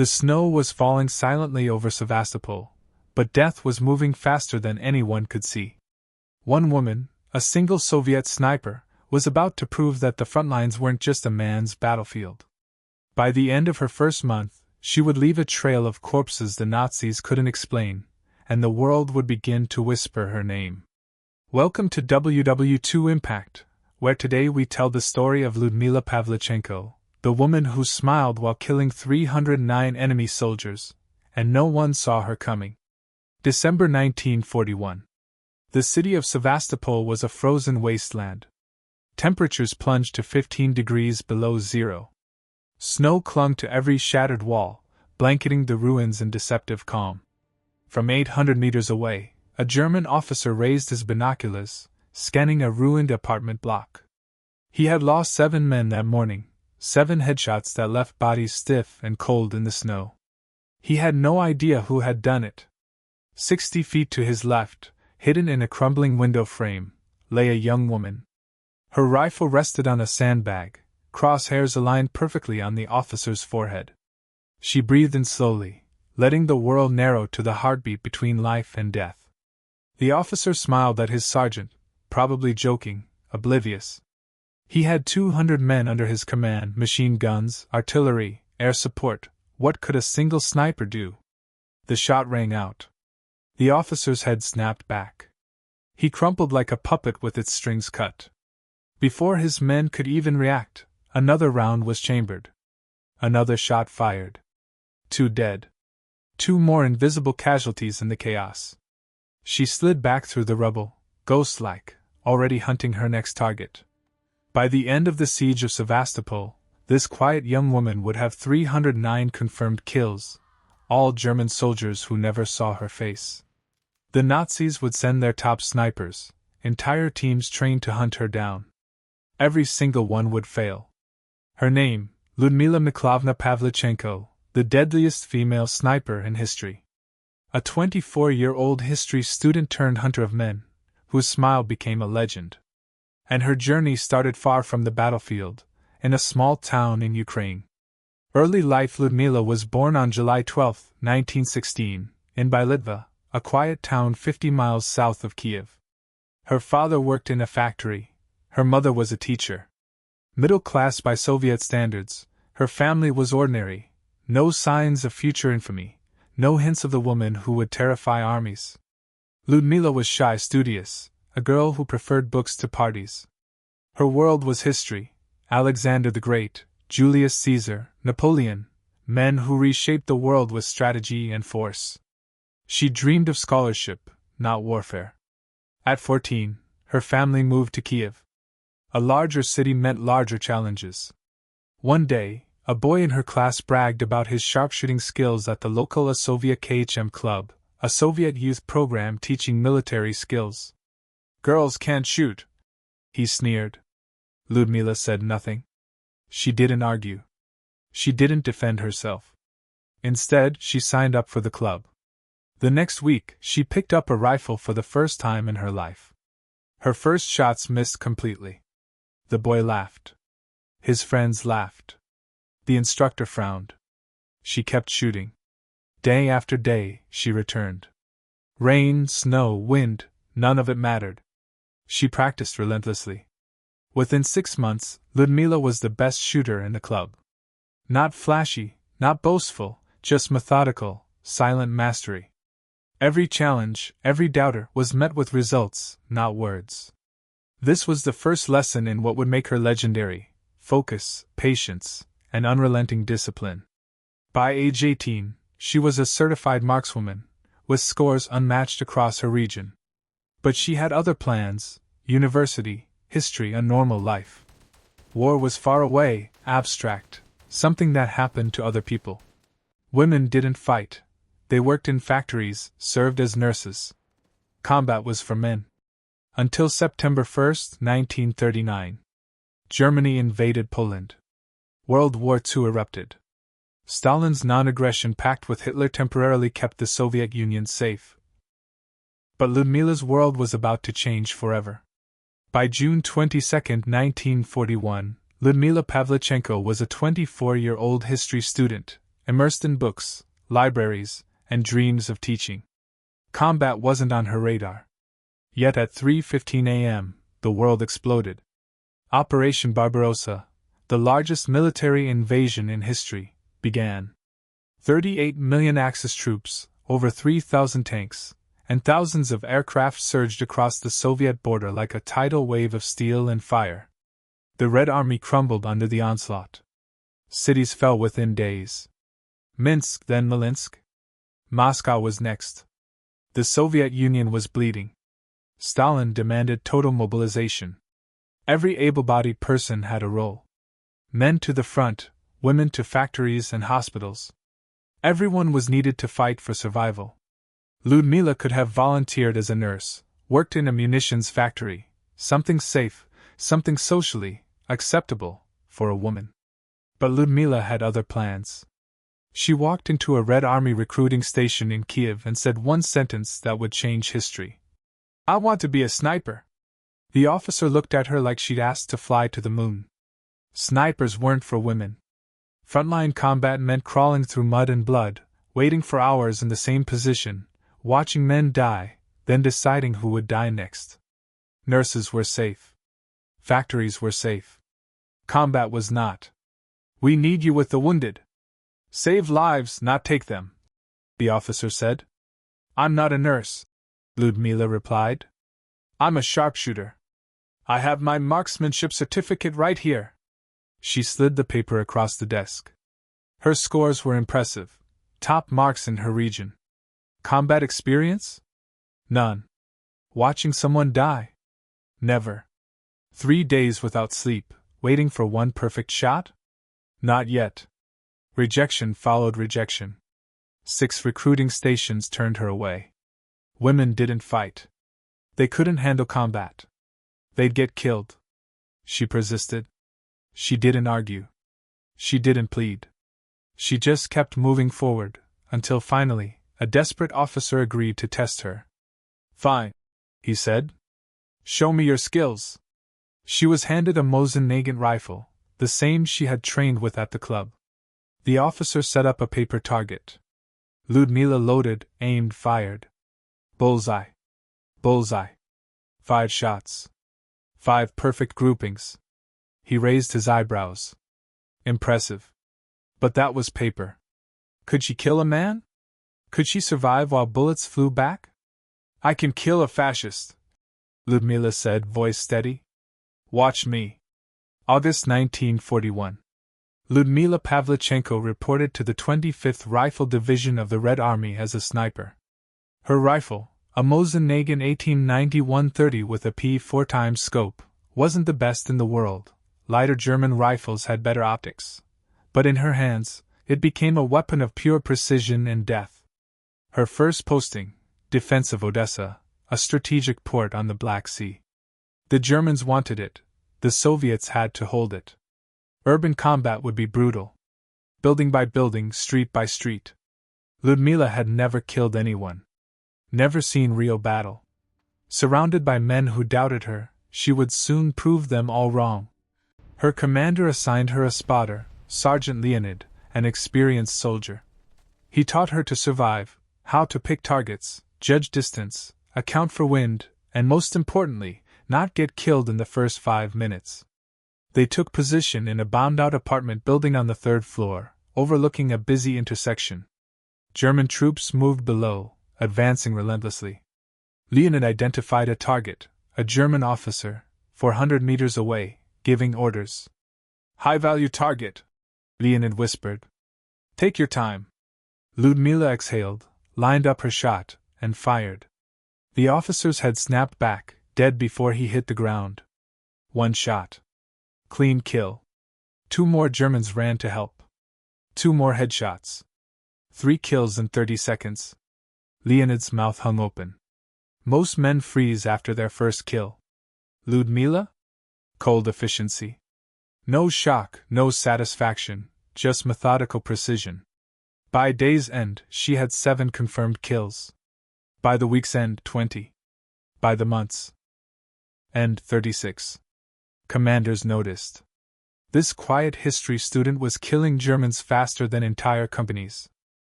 The snow was falling silently over Sevastopole, but death was moving faster than anyone could see. One woman, a single Soviet sniper, was about to prove that the front lines weren't just a man's battlefield. By the end of her first month, she would leave a trail of corpses the Nazis couldn't explain, and the world would begin to whisper her name. Welcome to WW2 Impact, where today we tell the story of Ludmila Pavlichenko, the woman who smiled while killing 309 enemy soldiers, and no one saw her coming. December 1941. The city of Sevastopole was a frozen wasteland. Temperatures plunged to 15 degrees below zero. Snow clung to every shattered wall, blanketing the ruins in deceptive calm. From 800 meters away, a German officer raised his binoculars, scanning a ruined apartment block. He had lost 7 men that morning, 7 headshots that left bodies stiff and cold in the snow. He had no idea who had done it. 60 feet to his left, hidden in a crumbling window frame, lay a young woman. Her rifle rested on a sandbag, crosshairs aligned perfectly on the officer's forehead. She breathed in slowly, letting the world narrow to the heartbeat between life and death. The officer smiled at his sergeant, probably joking, oblivious. He had 200 men under his command, machine guns, artillery, air support. What could a single sniper do? The shot rang out. The officer's head snapped back. He crumpled like a puppet with its strings cut. Before his men could even react, another round was chambered. Another shot fired. 2 dead. 2 more invisible casualties in the chaos. She slid back through the rubble, ghost-like, already hunting her next target. By the end of the siege of Sevastopole, this quiet young woman would have 309 confirmed kills, all German soldiers who never saw her face. The Nazis would send their top snipers, entire teams trained to hunt her down. Every single one would fail. Her name, Ludmila Pavlichenko, the deadliest female sniper in history. A 24-year-old history student turned hunter of men, whose smile became a legend. And her journey started far from the battlefield, in a small town in Ukraine. Early life. Ludmila was born on July 12, 1916, in Byalitva, a quiet town 50 miles south of Kiev. Her father worked in a factory. Her mother was a teacher. Middle class by Soviet standards, her family was ordinary. No signs of future infamy, no hints of the woman who would terrify armies. Ludmila was shy, studious, a girl who preferred books to parties. Her world was history: Alexander the Great, Julius Caesar, Napoleon, men who reshaped the world with strategy and force. She dreamed of scholarship, not warfare. At 14, her family moved to Kiev. A larger city meant larger challenges. One day, a boy in her class bragged about his sharpshooting skills at the local Soviet KHM club, a Soviet youth program teaching military skills. "Girls can't shoot," he sneered. Ludmila said nothing. She didn't argue. She didn't defend herself. Instead, she signed up for the club. The next week, she picked up a rifle for the first time in her life. Her first shots missed completely. The boy laughed. His friends laughed. The instructor frowned. She kept shooting. Day after day, she returned. Rain, snow, wind, none of it mattered. She practiced relentlessly. Within 6 months, Ludmila was the best shooter in the club. Not flashy, not boastful, just methodical, silent mastery. Every challenge, every doubter was met with results, not words. This was the first lesson in what would make her legendary: focus, patience, and unrelenting discipline. By age 18, she was a certified markswoman, with scores unmatched across her region. But she had other plans: university, history, a normal life. War was far away, abstract, something that happened to other people. Women didn't fight. They worked in factories, served as nurses. Combat was for men. Until September 1, 1939. Germany invaded Poland. World War II erupted. Stalin's non-aggression pact with Hitler temporarily kept the Soviet Union safe. But Ludmila's world was about to change forever. By June 22, 1941, Ludmila Pavlichenko was a 24-year-old history student, immersed in books, libraries, and dreams of teaching. Combat wasn't on her radar. Yet at 3:15 a.m., the world exploded. Operation Barbarossa, the largest military invasion in history, began. 38 million Axis troops, over 3,000 tanks, and thousands of aircraft surged across the Soviet border like a tidal wave of steel and fire. The Red Army crumbled under the onslaught. Cities fell within days. Minsk, then Smolensk. Moscow was next. The Soviet Union was bleeding. Stalin demanded total mobilization. Every able-bodied person had a role. Men to the front, women to factories and hospitals. Everyone was needed to fight for survival. Ludmila could have volunteered as a nurse, worked in a munitions factory, something safe, something socially acceptable for a woman. But Ludmila had other plans. She walked into a Red Army recruiting station in Kiev and said one sentence that would change history. "I want to be a sniper." The officer looked at her like she'd asked to fly to the moon. Snipers weren't for women. Frontline combat meant crawling through mud and blood, waiting for hours in the same position, watching men die, then deciding who would die next. Nurses were safe. Factories were safe. Combat was not. "We need you with the wounded. Save lives, not take them," the officer said. "I'm not a nurse," Ludmila replied. "I'm a sharpshooter. I have my marksmanship certificate right here." She slid the paper across the desk. Her scores were impressive, top marks in her region. Combat experience? None. Watching someone die? Never. 3 days without sleep, waiting for one perfect shot? Not yet. Rejection followed rejection. 6 recruiting stations turned her away. Women didn't fight. They couldn't handle combat. They'd get killed. She persisted. She didn't argue. She didn't plead. She just kept moving forward, until finally, a desperate officer agreed to test her. "Fine," he said. "Show me your skills." She was handed a Mosin Nagant rifle, the same she had trained with at the club. The officer set up a paper target. Ludmila loaded, aimed, fired. Bullseye. Bullseye. 5 shots. 5 perfect groupings. He raised his eyebrows. Impressive. But that was paper. Could she kill a man? Could she survive while bullets flew back? "I can kill a fascist," Ludmila said, voice steady. "Watch me." August 1941. Ludmila Pavlichenko reported to the 25th Rifle Division of the Red Army as a sniper. Her rifle, a Mosin Nagant 1891-30 with a P4x scope, wasn't the best in the world. Lighter German rifles had better optics. But in her hands, it became a weapon of pure precision and death. Her first posting, defense of Odessa, a strategic port on the Black Sea. The Germans wanted it, the Soviets had to hold it. Urban combat would be brutal. Building by building, street by street. Ludmila had never killed anyone. Never seen real battle. Surrounded by men who doubted her, she would soon prove them all wrong. Her commander assigned her a spotter, Sergeant Leonid, an experienced soldier. He taught her to survive, how to pick targets, judge distance, account for wind, and most importantly, not get killed in the first 5 minutes. They took position in a bombed-out apartment building on the 3rd floor, overlooking a busy intersection. German troops moved below, advancing relentlessly. Leonid identified a target, a German officer, 400 meters away, giving orders. "High-value target," Leonid whispered. "Take your time." Ludmila exhaled, lined up her shot, and fired. The officer's head snapped back, dead before he hit the ground. 1 shot. Clean kill. 2 more Germans ran to help. 2 more headshots. 3 kills in 30 seconds. Leonid's mouth hung open. Most men freeze after their first kill. Ludmila? Cold efficiency. No shock, no satisfaction, just methodical precision. By day's end, she had 7 confirmed kills. By the week's end, 20. By the month's end, 36. Commanders noticed. This quiet history student was killing Germans faster than entire companies.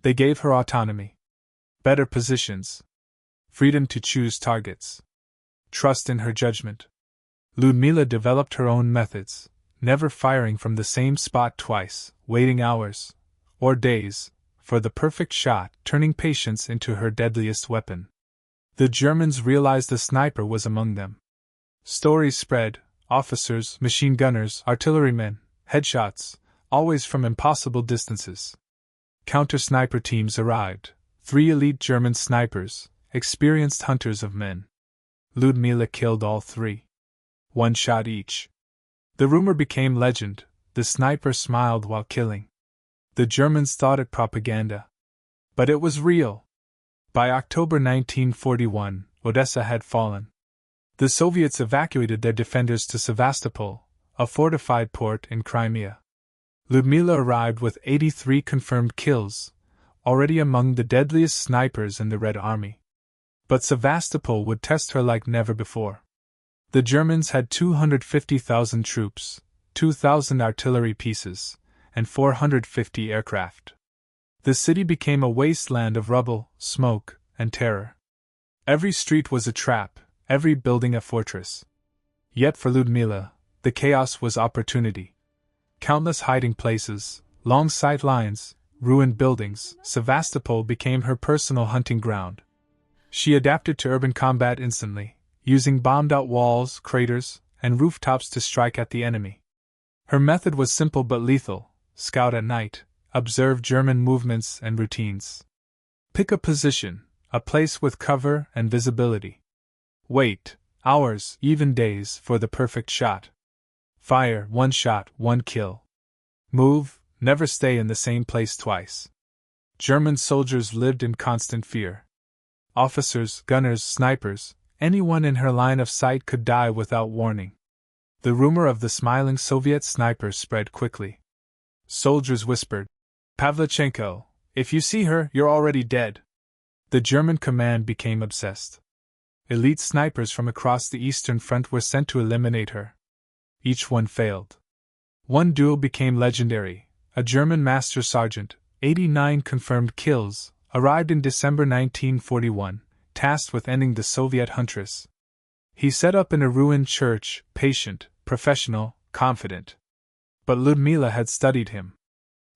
They gave her autonomy, better positions, freedom to choose targets, trust in her judgment. Ludmila developed her own methods, never firing from the same spot twice, waiting hours, or days, for the perfect shot, turning patience into her deadliest weapon. The Germans realized the sniper was among them. Stories spread, officers, machine gunners, artillerymen, headshots, always from impossible distances. Counter-sniper teams arrived, 3 elite German snipers, experienced hunters of men. Ludmila killed all 3. 1 shot each. The rumor became legend, the sniper smiled while killing. The Germans thought it propaganda. But it was real. By October 1941, Odessa had fallen. The Soviets evacuated their defenders to Sevastapole, a fortified port in Crimea. Ludmila arrived with 83 confirmed kills, already among the deadliest snipers in the Red Army. But Sevastopol would test her like never before. The Germans had 250,000 troops, 2,000 artillery pieces, and 450 aircraft. The city became a wasteland of rubble, smoke, and terror. Every street was a trap, every building a fortress. Yet for Ludmila, the chaos was opportunity. Countless hiding places, long sight lines, ruined buildings, Sevastopol became her personal hunting ground. She adapted to urban combat instantly, using bombed-out walls, craters, and rooftops to strike at the enemy. Her method was simple but lethal: scout at night, observe German movements and routines. Pick a position, a place with cover and visibility. Wait, hours, even days, for the perfect shot. Fire, 1 shot, 1 kill. Move, never stay in the same place twice. German soldiers lived in constant fear. Officers, gunners, snipers, anyone in her line of sight could die without warning. The rumor of the smiling Soviet sniper spread quickly. Soldiers whispered, "Pavlichenko, if you see her, you're already dead." The German command became obsessed. Elite snipers from across the Eastern Front were sent to eliminate her. Each one failed. One duel became legendary. A German master sergeant, 89 confirmed kills, arrived in December 1941, tasked with ending the Soviet huntress. He set up in a ruined church, patient, professional, confident. But Ludmila had studied him.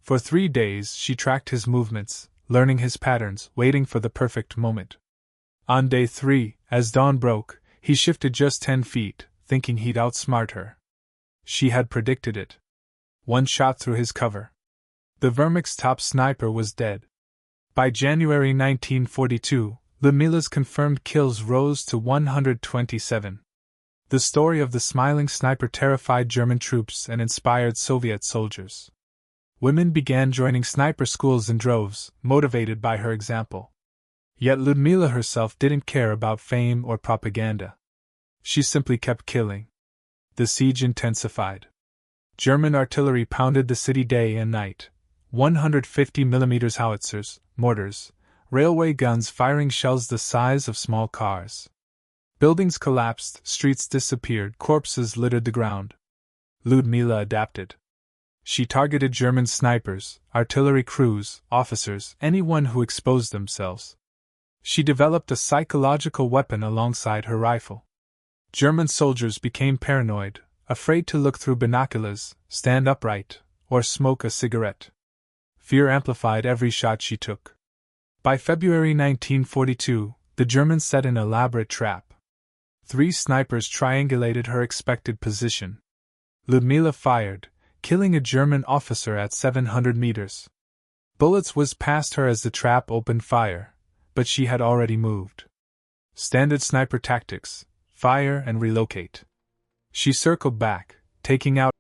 For 3 days she tracked his movements, learning his patterns, waiting for the perfect moment. On day 3, as dawn broke, he shifted just 10 feet, thinking he'd outsmart her. She had predicted it. 1 shot through his cover. The Wehrmacht's top sniper was dead. By January 1942, Ludmila's confirmed kills rose to 127. The story of the smiling sniper terrified German troops and inspired Soviet soldiers. Women began joining sniper schools in droves, motivated by her example. Yet Ludmila herself didn't care about fame or propaganda. She simply kept killing. The siege intensified. German artillery pounded the city day and night. 150mm howitzers, mortars, railway guns firing shells the size of small cars. Buildings collapsed, streets disappeared, corpses littered the ground. Ludmila adapted. She targeted German snipers, artillery crews, officers, anyone who exposed themselves. She developed a psychological weapon alongside her rifle. German soldiers became paranoid, afraid to look through binoculars, stand upright, or smoke a cigarette. Fear amplified every shot she took. By February 1942, the Germans set an elaborate trap. 3 snipers triangulated her expected position. Ludmila fired, killing a German officer at 700 meters. Bullets whizzed past her as the trap opened fire, but she had already moved. Standard sniper tactics: fire and relocate. She circled back, taking out